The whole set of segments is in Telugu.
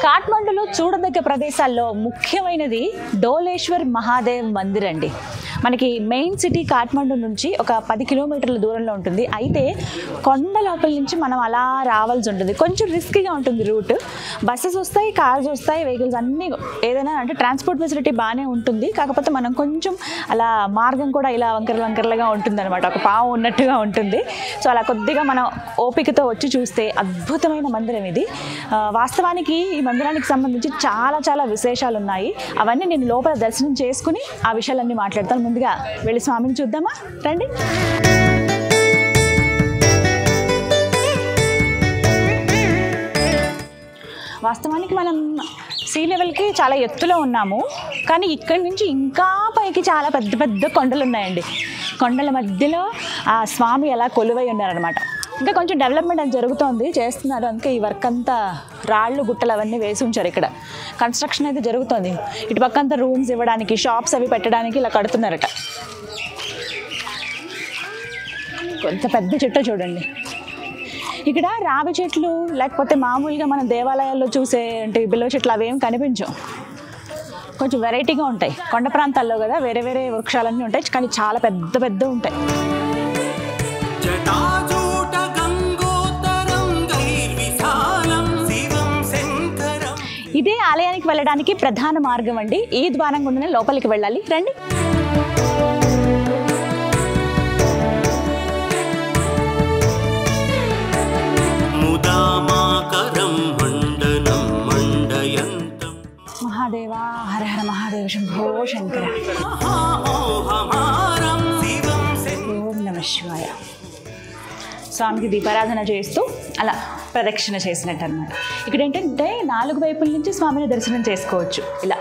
కాఠ్మండూలో చూడదగ్గ ప్రదేశాల్లో ముఖ్యమైనది డోలేశ్వర్ మహాదేవ్ మందిర్ అండి. మనకి మెయిన్ సిటీ కాఠ్మండూ నుంచి ఒక 10 కిలోమీటర్ల దూరంలో ఉంటుంది. అయితే కొండ లోపల నుంచి మనం అలా రావాల్సి ఉంటుంది. కొంచెం రిస్కీగా ఉంటుంది రూట్. బస్సెస్ వస్తాయి, కార్స్ వస్తాయి, వెహికల్స్ అన్నీ ఏదైనా అంటే ట్రాన్స్పోర్ట్ ఫెసిలిటీ బాగానే ఉంటుంది. కాకపోతే మనం కొంచెం అలా మార్గం కూడా ఇలా వంకరలుగా ఉంటుంది అనమాట. ఒక పాము ఉన్నట్టుగా ఉంటుంది. సో అలా కొద్దిగా మనం ఓపికతో వచ్చి చూస్తే అద్భుతమైన మందిరం ఇది. వాస్తవానికి ఈ మందిరానికి సంబంధించి చాలా విశేషాలు ఉన్నాయి. అవన్నీ నేను లోపల దర్శనం చేసుకుని ఆ విషయాలన్నీ మాట్లాడతాను. ముందుగా వెళ్ళి స్వామిని చూద్దామా, రండి. వాస్తవానికి మనం సీ లెవెల్కి చాలా ఎత్తులో ఉన్నాము. కానీ ఇక్కడి నుంచి ఇంకా పైకి చాలా పెద్ద కొండలు ఉన్నాయండి. కొండల మధ్యలో ఆ స్వామి ఎలా కొలువై ఉన్నారనమాట. ఇంకా కొంచెం డెవలప్మెంట్ అని జరుగుతోంది, చేస్తున్నారు. అందుకే ఈ వర్క్ అంతా రాళ్ళు గుట్టలు అవన్నీ వేసి ఉంచారు. ఇక్కడ కన్స్ట్రక్షన్ అయితే జరుగుతోంది. ఇటు పక్కంతా రూమ్స్ ఇవ్వడానికి, షాప్స్ అవి పెట్టడానికి ఇలా కడుతున్నారట. కొంత పెద్ద చెట్టు చూడండి. ఇక్కడ రావి చెట్లు లేకపోతే మామూలుగా మనం దేవాలయాల్లో చూసే అంటే బిల్వ చెట్లు అవేం కనిపించవు. కొంచెం వెరైటీగా ఉంటాయి. కొండ ప్రాంతాల్లో కదా వేరే వృక్షాలన్నీ ఉంటాయి, కానీ చాలా పెద్ద ఉంటాయి. ఇదే ఆలయానికి వెళ్ళడానికి ప్రధాన మార్గం అండి. ఈ ద్వారం గుండానే లోపలికి వెళ్ళాలి, రండి. మహాదేవా హర హర మహాదేవ శంభో శంకర. ఓం నమః శివాయ. స్వామికి దీపారాధన చేస్తూ అలా ప్రదక్షిణ చేసినట్టు అనమాట. ఇక్కడ ఏంటంటే 4 వైపుల నుంచి స్వామిని దర్శనం చేసుకోవచ్చు. ఇలా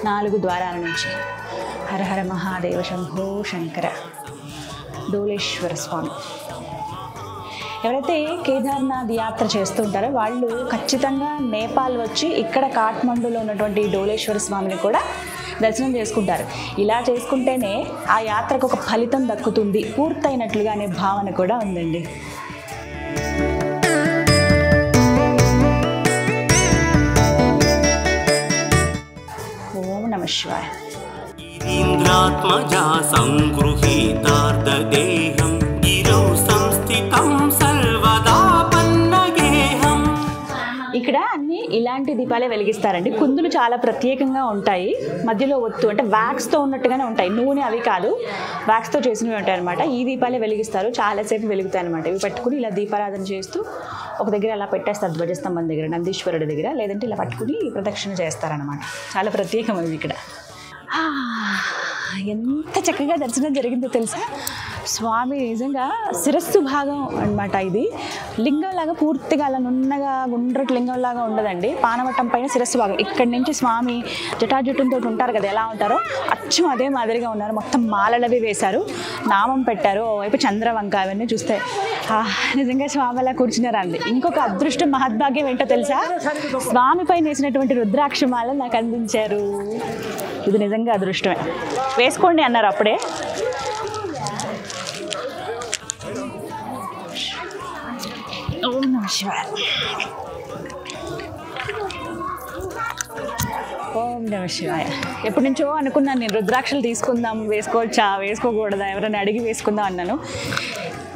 4 ద్వారాల నుంచి. హర హర మహాదేవ శంభో శంకర. డోలేశ్వర స్వామి. ఎవరైతే కేదార్నాథ్ యాత్ర చేస్తూ ఉంటారో వాళ్ళు ఖచ్చితంగా నేపాల్ వచ్చి ఇక్కడ కాఠ్మండూలో ఉన్నటువంటి డోలేశ్వర స్వామిని కూడా దర్శనం చేసుకుంటారు. ఇలా చేసుకుంటేనే ఆ యాత్రకు ఒక ఫలితం దక్కుతుంది, పూర్తయినట్లుగా అనే భావన కూడా ఉందండి. ఓం నమః శివాయ. ఇక్కడ అన్ని ఇలాంటి దీపాలే వెలిగిస్తారండి. కుందులు చాలా ప్రత్యేకంగా ఉంటాయి. మధ్యలో ఒత్తు అంటే వ్యాక్స్తో ఉన్నట్టుగానే ఉంటాయి, నూనె అవి కాదు, వ్యాక్స్తో చేసినవి ఉంటాయి అనమాట. ఈ దీపాలే వెలిగిస్తారు, చాలాసేపు వెలుగుతాయి అనమాట. ఇవి పట్టుకుని ఇలా దీపారాధన చేస్తూ ఒక దగ్గర అలా పెట్టేస్తారు, ధ్వజస్తంభం దగ్గర, నందీశ్వరుడి దగ్గర, లేదంటే ఇలా పట్టుకుని ప్రదక్షిణ చేస్తారనమాట. చాలా ప్రత్యేకమైనది ఇక్కడ. ఎంత చక్కగా దర్శనం జరిగిందో తెలుసా. స్వామి నిజంగా శిరస్సు భాగం అనమాట. ఇది లింగంలాగా పూర్తిగా అలా నున్నగా గుండ్రటి లింగంలాగా ఉండదండి. పానవట్టం పైన శిరస్సు భాగం. ఇక్కడి నుంచి స్వామి జటాజుటంతో ఉంటారు కదా, ఎలా ఉంటారో అచ్చం అదే మాదిరిగా ఉన్నారు. మొత్తం మాలలవి వేశారు, నామం పెట్టారు. ఓవైపు చంద్రవంక, అవన్నీ చూస్తే నిజంగా స్వామి అలా కూర్చున్నారండి. ఇంకొక అదృష్టం మహద్భాగ్యం ఏంటో తెలుసా, స్వామి పైన వేసినటువంటి రుద్రాక్షమాల నాకు అందించారు. ఇది నిజంగా అదృష్టమే. వేసుకోండి అన్నారు అప్పుడే. ఓం నమః శివాయ. ఓం నమః శివాయ. ఎప్పటి నుంచో అనుకున్నాను నేను, రుద్రాక్షలు తీసుకుందాం, వేసుకోవచ్చా వేసుకోకూడదా, ఎవరైనా అడిగి వేసుకుందాం అన్నాను.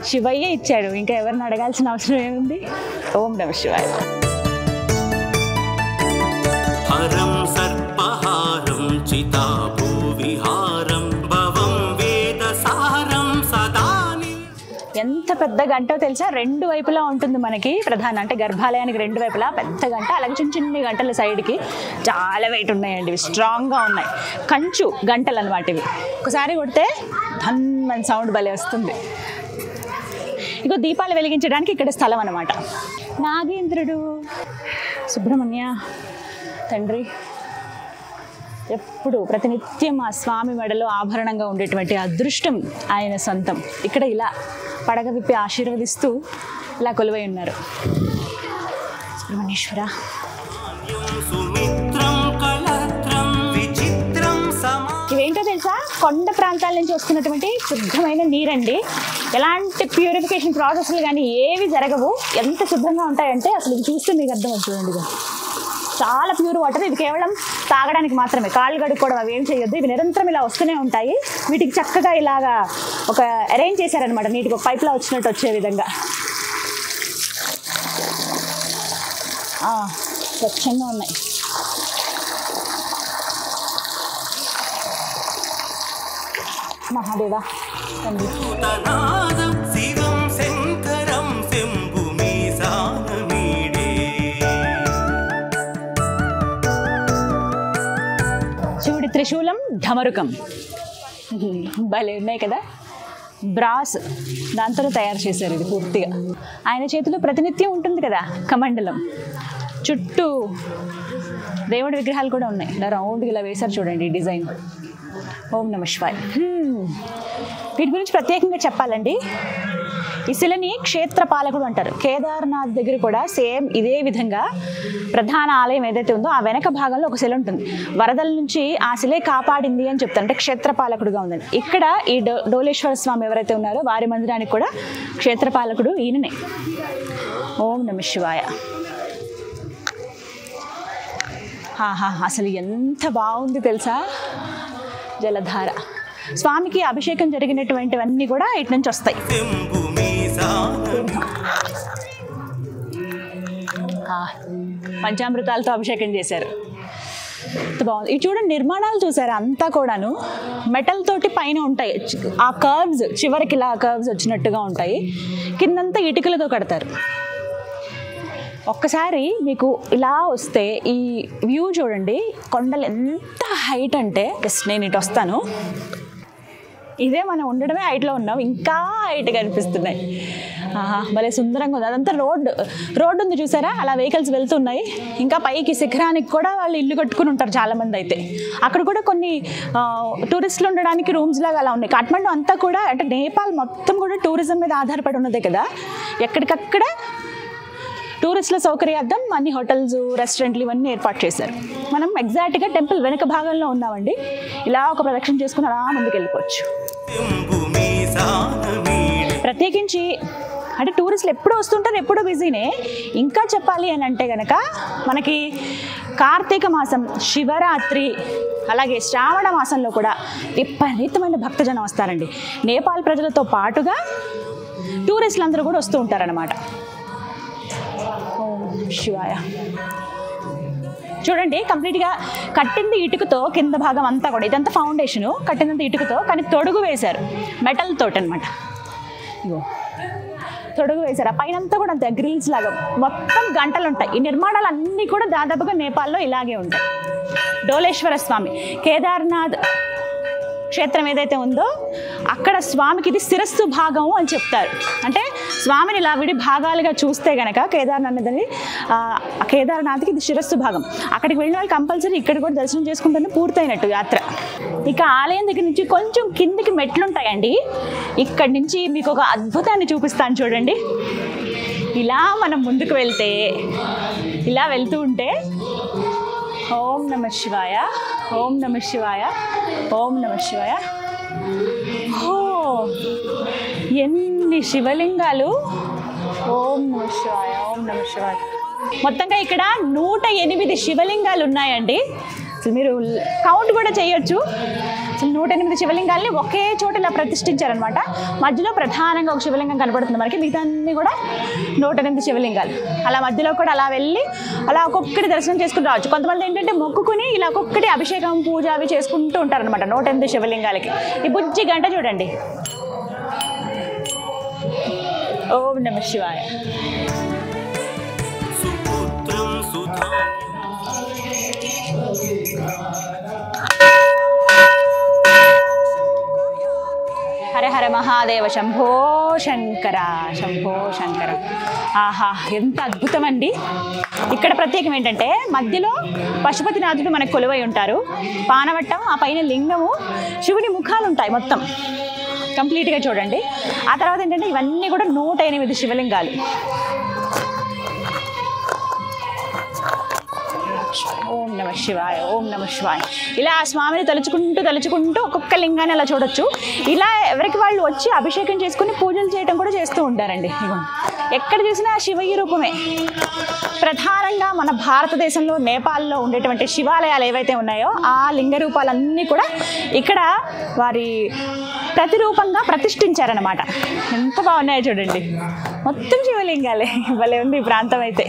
శివయ్య ఇచ్చాడు, ఇంకా ఎవరిని అడగాల్సిన అవసరం ఏముంది. ఓం నమః శివాయ. హరం సర్పహారం చితాభూవిహారం భవం వేదసారం సదా. ఎంత పెద్ద గంటో తెలుసా, 2 వైపులా ఉంటుంది మనకి. ప్రధాన అంటే గర్భాలయానికి 2 వైపులా పెద్ద గంట, అలాగే చిన్న గంటల సైడ్కి చాలా వెయిట్ ఉన్నాయండి. ఇవి స్ట్రాంగ్గా ఉన్నాయి. కంచు గంటలు అనమాట ఇవి. ఒకసారి కొడితే ధన్ సౌండ్ భలే వస్తుంది. ఇగో దీపాలు వెలిగించడానికి ఇక్కడ స్థలం అనమాట. నాగేంద్రుడు, సుబ్రహ్మణ్య తండ్రి ఎప్పుడు ప్రతినిత్యం ఆ స్వామి మెడలో ఆభరణంగా ఉండేటువంటి అదృష్టం ఆయన సొంతం. ఇక్కడ ఇలా పడగ విప్పి ఆశీర్వదిస్తూ ఇలా కొలువై ఉన్నారు. సుబ్రహ్మణ్యేశ్వర. ఇవేంటో తెలుసా, కొండ ప్రాంతాల నుంచి వస్తున్నటువంటి శుద్ధమైన నీరండి. ఎలాంటి ప్యూరిఫికేషన్ ప్రాసెస్లు కానీ ఏవి జరగవు. ఎంత శుభ్రంగా ఉంటాయంటే అసలు ఇది చూస్తే మీకు అర్థం అవుతుందండి. చాలా ప్యూర్ వాటర్. ఇది కేవలం తాగడానికి మాత్రమే, కాళ్ళు కడుక్కోవడం అవి ఏం చేయొద్దు. ఇవి నిరంతరం ఇలా వస్తూనే ఉంటాయి. వీటికి చక్కగా ఇలాగా ఒక అరేంజ్ చేశారనమాట, నీటికి ఒక పైప్లా వచ్చినట్టు వచ్చే విధంగా. స్వచ్ఛంగా ఉన్నాయి. మహాదేవా శివుడి త్రిశూలం ఢమరుకం భలే ఉన్నాయి కదా. బ్రాస్ దాంతో తయారు చేశారు ఇది పూర్తిగా. ఆయన చేతిలో ప్రతినిత్యం ఉంటుంది కదా కమండలం. చుట్టూ దేవుడి విగ్రహాలు కూడా ఉన్నాయి, ఇలా రౌండ్గా ఇలా వేశారు చూడండి డిజైన్. ఓం నమ శివాయ. వీటి గురించి ప్రత్యేకంగా చెప్పాలండి, ఈ శిలని క్షేత్రపాలకుడు అంటారు. కేదార్నాథ్ దగ్గర కూడా సేమ్ ఇదే విధంగా ప్రధాన ఆలయం ఏదైతే ఉందో ఆ వెనక భాగంలో ఒక శిల ఉంటుంది. వరదల నుంచి ఆ శిలే కాపాడింది అని చెప్తారు, అంటే క్షేత్రపాలకుడుగా ఉందని. ఇక్కడ ఈ డోలేశ్వర స్వామి ఎవరైతే ఉన్నారో వారి మందిరానికి కూడా క్షేత్రపాలకుడు ఈయననే. ఓం నమ శివాయ. అసలు ఎంత బాగుంది తెలుసా జలధార. స్వామికి అభిషేకం జరిగినటువంటివన్నీ కూడా ఇటు నుంచి వస్తాయి. పంచామృతాలతో అభిషేకం చేశారు, ఎంత బాగుంది. ఇవి చూడండి, నిర్మాణాలు చూసారా అంతా కూడాను మెటల్ తోటి పైన ఉంటాయి. ఆ కర్వ్స్ చివరికి ఇలా కర్వ్స్ వచ్చినట్టుగా ఉంటాయి, కిందంతా ఇటుకలతో కడతారు. ఒక్కసారి మీకు ఇలా వస్తే ఈ వ్యూ చూడండి, కొండలు ఎంత హైట్ అంటే, జస్ట్ నేను ఇటు వస్తాను, ఇదే మనం ఉండడమే హైట్లో ఉన్నాం, ఇంకా హైట్ కనిపిస్తున్నాయి. భలే సుందరంగా ఉంది. అదంతా రోడ్డు ఉంది చూసారా, అలా వెహికల్స్ వెళ్తున్నాయి. ఇంకా పైకి శిఖరానికి కూడా వాళ్ళు ఇల్లు కట్టుకుని ఉంటారు చాలామంది. అయితే అక్కడ కూడా కొన్ని టూరిస్టులు ఉండడానికి రూమ్స్ లాగా అలా ఉన్నాయి. కాఠ్మండు అంతా కూడా, అంటే నేపాల్ మొత్తం కూడా టూరిజం మీద ఆధారపడి ఉన్నదే కదా. ఎక్కడికక్కడ టూరిస్టుల సౌకర్యార్థం అన్ని హోటల్స్, రెస్టారెంట్లు ఇవన్నీ ఏర్పాటు చేశారు. మనం ఎగ్జాక్ట్గా టెంపుల్ వెనక భాగంలో ఉన్నామండి. ఇలా ఒక ప్రదక్షిణ చేసుకుని అలా ముందుకు వెళ్ళిపోవచ్చు. ప్రత్యేకించి అంటే టూరిస్టులు ఎప్పుడు వస్తుంటారు, ఎప్పుడూ బిజీనే. ఇంకా చెప్పాలి అని అంటే కనుక మనకి కార్తీక మాసం, శివరాత్రి, అలాగే శ్రావణ మాసంలో కూడా విపరీతమైన భక్తజనం వస్తారండి. నేపాల్ ప్రజలతో పాటుగా టూరిస్టులు అందరూ కూడా వస్తూ ఉంటారన్నమాట. ఓం శివాయ. చూడండి, కంప్లీట్గా కట్టింది ఇటుకతో, కింద భాగం అంతా కూడా ఇదంతా ఫౌండేషను, కట్టినంత ఇటుకతో, కానీ తొడుగు వేశారు మెటల్ తోటి అనమాట. ఇగో తొడుగు వేశారు. ఆ పైన అంతా కూడా అంతే గ్రిల్స్ లాగా మొత్తం గంటలు ఉంటాయి. ఈ నిర్మాణాలు అన్నీ కూడా దాదాపుగా నేపాల్లో ఇలాగే ఉంటాయి. డోలేశ్వర స్వామి, కేదార్నాథ్ క్షేత్రం ఏదైతే ఉందో అక్కడ స్వామికి ఇది శిరస్సు భాగము అని చెప్తారు. అంటే స్వామిని ఇలా విడి భాగాలుగా చూస్తే కనుక కేదార్నాథ్కి ఇది శిరస్సు భాగం. అక్కడికి వెళ్ళిన వాళ్ళు కంపల్సరీ ఇక్కడ కూడా దర్శనం చేసుకుంటేనే పూర్తయినట్టు యాత్ర. ఇక ఆలయం దగ్గర నుంచి కొంచెం కిందికి మెట్లుంటాయండి. ఇక్కడి నుంచి మీకు ఒక అద్భుతాన్ని చూపిస్తాను చూడండి. ఇలా మనం ముందుకు వెళ్తే, ఇలా వెళ్తూ ఉంటే ఓం నమ శివాయ, ఓం నమ శివాయ, ఓం నమ శివాయ. ఓ ఎన్ని శివలింగాలు. ఓం నమ శివాయ, ఓం నమ శివాయ. మొత్తంగా ఇక్కడ 108 శివలింగాలు ఉన్నాయండి. అసలు మీరు కౌంట్ కూడా చేయొచ్చు. అసలు 108 శివలింగాల్ని ఒకే చోట ఇలా ప్రతిష్ఠించారనమాట. మధ్యలో ప్రధానంగా ఒక శివలింగం కనపడుతుంది మనకి, మిగతా అన్ని కూడా 108 శివలింగాలు. అలా మధ్యలో కూడా అలా వెళ్ళి అలా ఒక్కొక్కటి దర్శనం చేసుకుని రావచ్చు. కొంతమంది ఏంటంటే మొక్కుకుని ఇలా ఒక్కొక్కటి అభిషేకం, పూజ అవి చేసుకుంటూ ఉంటారనమాట 108 శివలింగాలకి. ఈ బుజ్జి గంట చూడండి. ఓం నమ శివాయ. హర హర మహాదేవ, శంభో శంకర, శంభో శంకర. ఆహా, ఎంత అద్భుతం అండి. ఇక్కడ ప్రత్యేకం ఏంటంటే మధ్యలో పశుపతినాథుడు మనకు కొలువై ఉంటారు. పానవట్టం, ఆ పైన లింగము, శివుని ముఖాలు ఉంటాయి మొత్తం కంప్లీట్గా చూడండి. ఆ తర్వాత ఏంటంటే ఇవన్నీ కూడా 108 శివలింగాలు. ఓం నమ శివాయ, ఓం నమ శివాయ. ఇలా ఆ స్వామిని తలుచుకుంటూ ఒక్కొక్క లింగాన్ని అలా చూడొచ్చు. ఇలా ఎవరికి వాళ్ళు వచ్చి అభిషేకం చేసుకుని పూజలు చేయడం కూడా చేస్తూ ఉంటారండి. ఎక్కడ చూసినా శివయ్య రూపమే. ప్రధానంగా మన భారతదేశంలో నేపాల్లో ఉండేటువంటి శివాలయాలు ఏవైతే ఉన్నాయో ఆ లింగ రూపాలన్నీ కూడా ఇక్కడ వారి ప్రతిరూపంగా ప్రతిష్ఠించారనమాట. ఎంత బాగున్నాయో చూడండి, మొత్తం శివలింగాలే. భలే ఉంది ఈ ప్రాంతం అయితే.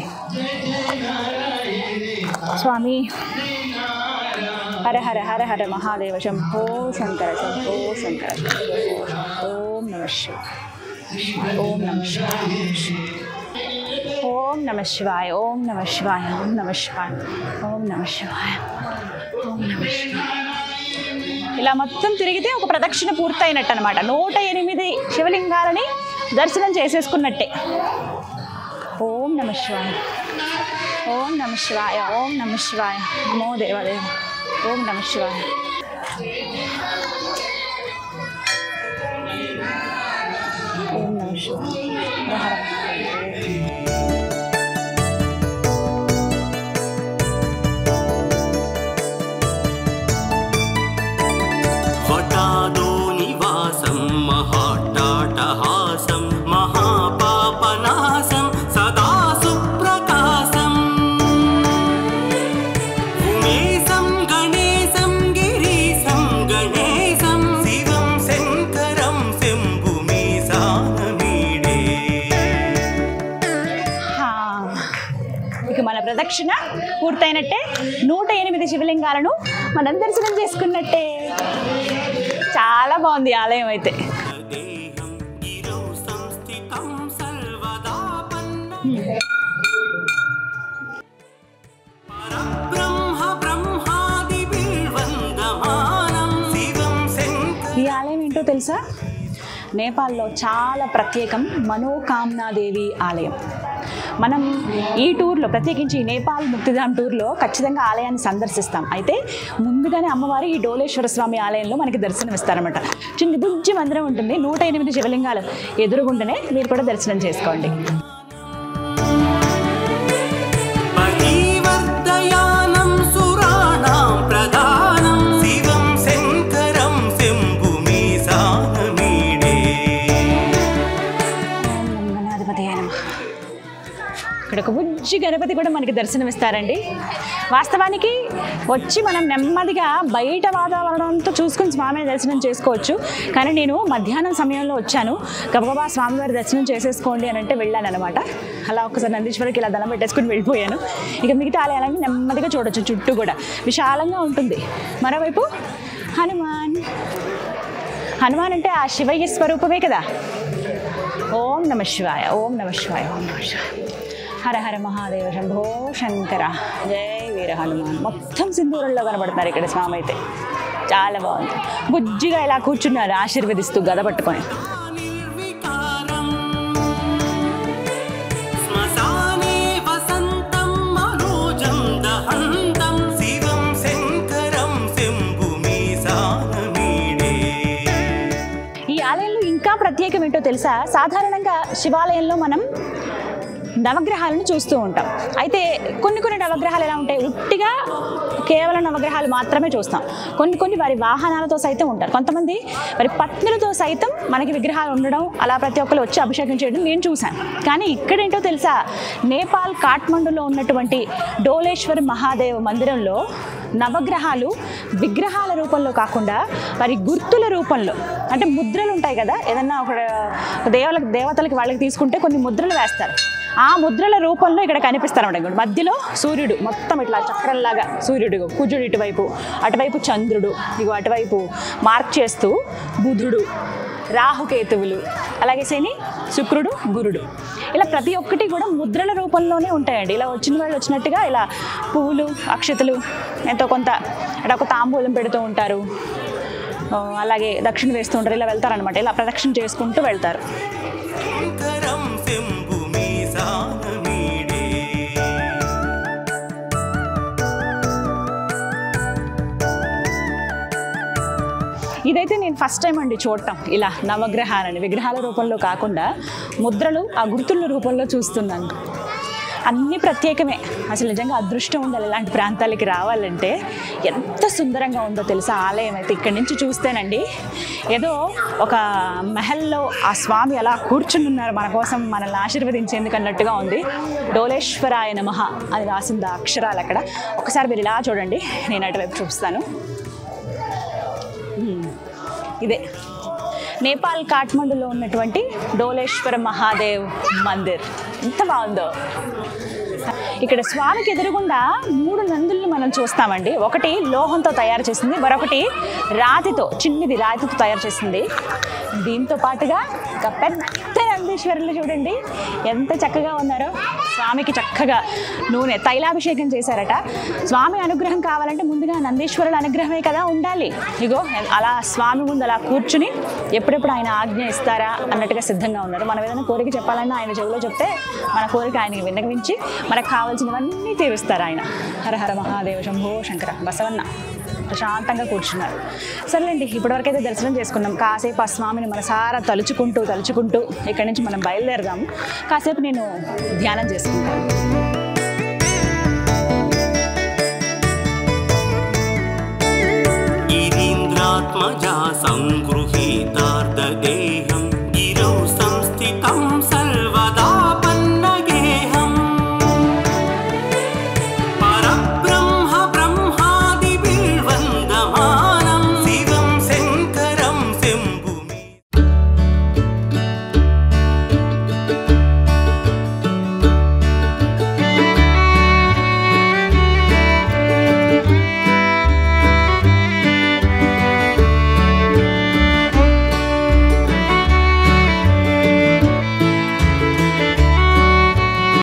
స్వామి హర హర హర హర మహాదేవ శంభో శంకర శంభో శంకర. ఓం నమ శివాయ, ఓం నమ శివాయ, ఓం నమ శివాయ, ఓం నమ శివాయ, ఓం నమ శివాయ, ఓం నమ శివాయ, ఓం నమ శివాయ. ఇలా మొత్తం తిరిగితే ఒక ప్రదక్షిణ పూర్తయినట్టు అనమాట. 108 శివలింగాలని దర్శనం చేసేసుకున్నట్టే. ఓం నమ శివాయ, ఓం నమ శివాయ, ఓం నమ శివాయ, నమో దేవదేవ, ఓం నమ శివాయ. ఓం నమ శివాయ. వటాదో నివాసం మహాటాటహాసం మహాపాపనాశం సదా సుప్రకాశం ఉమేశం గణేశం గిరీశం గణేశం శివం శంకరం శంభుమీశానమీడే. ఇక మన ప్రదక్షిణ పూర్తయినట్టే. 108 శివలింగాలను మనం దర్శనం చేసుకున్నట్టే. చాలా బాగుంది ఆలయం అయితే. ఈ ఆలయం ఏంటో తెలుసా? నేపాల్లో చాలా ప్రత్యేకం, మనోకామనాదేవి ఆలయం. మనం ఈ టూర్లో, ప్రత్యేకించి నేపాల్ ముక్తిధామ్ టూర్లో ఖచ్చితంగా ఆలయాన్ని సందర్శిస్తాం. అయితే ముందుగానే అమ్మవారు ఈ డోలేశ్వర స్వామి ఆలయంలో మనకి దర్శనం ఇస్తారన్నమాట. చిన్న బుజ్జి మందిరం ఉంటుంది, 108 శివలింగాలు ఎదురుగుంటనే మీరు కూడా దర్శనం చేసుకోండి. ఇక్కడ ఒక బుజ్జి గణపతి కూడా మనకి దర్శనమిస్తారండి. వాస్తవానికి వచ్చి మనం నెమ్మదిగా బయట వాతావరణంతో చూసుకుని స్వామిని దర్శనం చేసుకోవచ్చు. కానీ నేను మధ్యాహ్నం సమయంలో వచ్చాను, గబగబా స్వామివారి దర్శనం చేసేసుకోండి అని అంటే వెళ్ళాను అనమాట. అలా ఒకసారి నందీశ్వరికి ఇలా దండం పెట్టేసుకుని వెళ్ళిపోయాను. ఇక మిగతా ఆలయాలన్నీ నెమ్మదిగా చూడొచ్చు. చుట్టూ కూడా విశాలంగా ఉంటుంది. మరోవైపు హనుమాన్. హనుమాన్ అంటే ఆ శివయ్య స్వరూపమే కదా. ఓం నమ శివాయ, ఓం నమ శివాయ, ఓం నమ శివాయ. హర హర మహాదేవ శంభో శంకర. జై వీర హనుమాన్. మొత్తం సింధూరంలో కనబడతారు ఇక్కడ స్వామి అయితే. చాలా బాగుంది. బుజ్జిగా ఇలా కూర్చున్నారు ఆశీర్వదిస్తూ గద పట్టుకొని. ఈ ఆలయంలో ఇంకా ప్రత్యేకం ఏంటో తెలుసా? సాధారణంగా శివాలయంలో మనం నవగ్రహాలను చూస్తూ ఉంటాం. అయితే కొన్ని నవగ్రహాలు ఎలా ఉంటాయి, ఉట్టిగా కేవలం నవగ్రహాలు మాత్రమే చూస్తాం. కొన్ని వారి వాహనాలతో సైతం ఉంటారు. కొంతమంది వారి పత్నులతో సైతం మనకి విగ్రహాలు ఉండడం, అలా ప్రతి ఒక్కరు వచ్చి అభిషేకం చేయడం నేను చూశాను. కానీ ఇక్కడేంటో తెలుసా, నేపాల్ కాఠ్మండూలో ఉన్నటువంటి డోలేశ్వర్ మహాదేవ్ మందిరంలో నవగ్రహాలు విగ్రహాల రూపంలో కాకుండా వారి గుర్తుల రూపంలో, అంటే ముద్రలు ఉంటాయి కదా, ఏదన్నా ఒక దేవతలకి వాళ్ళకి తీసుకుంటే కొన్ని ముద్రలు వేస్తారు. ఆ ముద్రల రూపంలో ఇక్కడ కనిపిస్తారు అన్నమాట. మధ్యలో సూర్యుడు మొత్తం ఇట్లా చక్రంలాగా, సూర్యుడు, కుజుడు ఇటువైపు, అటువైపు చంద్రుడు, ఇగో అటువైపు మార్క్ చేస్తూ బుధుడు, రాహుకేతువులు, అలాగే శని, శుక్రుడు, గురుడు, ఇలా ప్రతి ఒక్కటి కూడా ముద్రల రూపంలోనే ఉంటాయండి. ఇలా వచ్చిన వాళ్ళు వచ్చినట్టుగా ఇలా పువ్వులు, అక్షతలు, ఎంతో కొంత అంటే ఒక తాంబూలం పెడుతూ ఉంటారు, అలాగే దక్షిణ వేస్తూ ఉంటారు. ఇలా వెళ్తారనమాట. ఇలా ప్రదక్షిణ చేసుకుంటూ వెళ్తారు. ఇదైతే నేను ఫస్ట్ టైం అండి చూడటం. ఇలా నవగ్రహాలని విగ్రహాల రూపంలో కాకుండా ముద్రలు, ఆ గుర్తుల రూపంలో చూస్తున్నాను. అన్నీ ప్రత్యేకమే. అసలు నిజంగా అదృష్టం ఉండాలి ఇలాంటి ప్రాంతాలకి రావాలంటే. ఎంత సుందరంగా ఉందో తెలుసా ఆలయం అయితే. ఇక్కడి నుంచి చూస్తేనండి ఏదో ఒక మహల్లో ఆ స్వామి అలా కూర్చుని ఉన్నారు మన కోసం, మనల్ని ఆశీర్వదించేందుకు అన్నట్టుగా ఉంది. డోలేశ్వరాయ నమః అని రాసింది ఆ అక్షరాలు అక్కడ. ఒకసారి మీరు ఇలా చూడండి, నేను అటువైపు చూపిస్తాను. ఇదే నేపాల్ కాఠ్మండూలో ఉన్నటువంటి డోలేశ్వర మహాదేవ్ మందిర్. ఎంత బాగుందో. ఇక్కడ స్వామికి ఎదురుగుండా 3 నందుల్ని మనం చూస్తామండి. ఒకటి లోహంతో తయారు చేసింది, మరొకటి రాతితో, చిన్నది రాతితో తయారు చేసింది. దీంతో పాటుగా ఒక పెద్ద నందీశ్వరులు చూడండి ఎంత చక్కగా ఉన్నారో. స్వామికి చక్కగా నూనె తైలాభిషేకం చేశారట. స్వామి అనుగ్రహం కావాలంటే ముందుగా నందీశ్వరుల అనుగ్రహమే కదా ఉండాలి. ఇగో అలా స్వామి ముందు అలా కూర్చుని ఎప్పుడెప్పుడు ఆయన ఆజ్ఞ ఇస్తారా అన్నట్టుగా సిద్ధంగా ఉన్నారు. మనం ఏదైనా కోరిక చెప్పాలన్నా ఆయన చెవిలో చెప్తే మన కోరిక ఆయనకి విన్నవించి మనకు కావాల్సినవన్నీ తీరుస్తారు ఆయన. హర హర మహాదేవ శంభో శంకర. బసవన్న ప్రశాంతంగా కూర్చున్నారు. సర్లేండి, ఇప్పటివరకైతే దర్శనం చేసుకున్నాం. కాసేపు ఆ స్వామిని మనసారా తలుచుకుంటూ ఇక్కడి నుంచి మనం బయలుదేరదాము. కాసేపు నేను ధ్యానం చేసుకుంటాను. గిరీంద్రాత్మజా సంగృహి